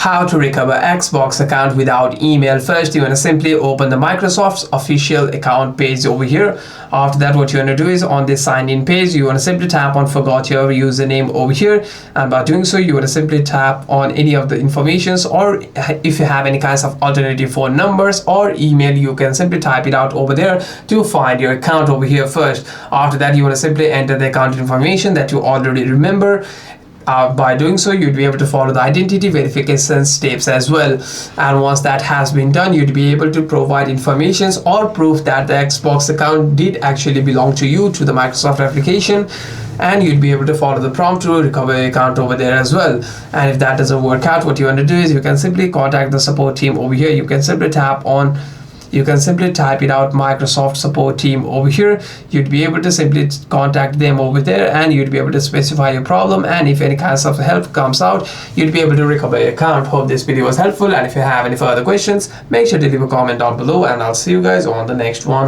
how to recover Xbox account without email. First, you want to simply open the Microsoft's official account page over here. After that, what you want to do is on this sign in page, you want to simply tap on forgot your username over here, and by doing so you want to simply tap on any of the informations, or if you have any kinds of alternative phone numbers or email, you can simply type it out over there to find your account over here first. After that, you want to simply enter the account information that you already remember. By doing so, you'd be able to follow the identity verification steps as well, and once that has been done, you'd be able to provide informations or proof that the Xbox account did actually belong to you to the Microsoft application, and you'd be able to follow the prompt to recover your account over there as well. And if that doesn't work out, what you want to do is you can simply contact the support team over here. You can simply type it out, Microsoft support team over here. You'd be able to simply contact them over there, and you'd be able to specify your problem, and if any kinds of help comes out, you'd be able to recover your account. Hope this video was helpful, and if you have any further questions, make sure to leave a comment down below, and I'll see you guys on the next one.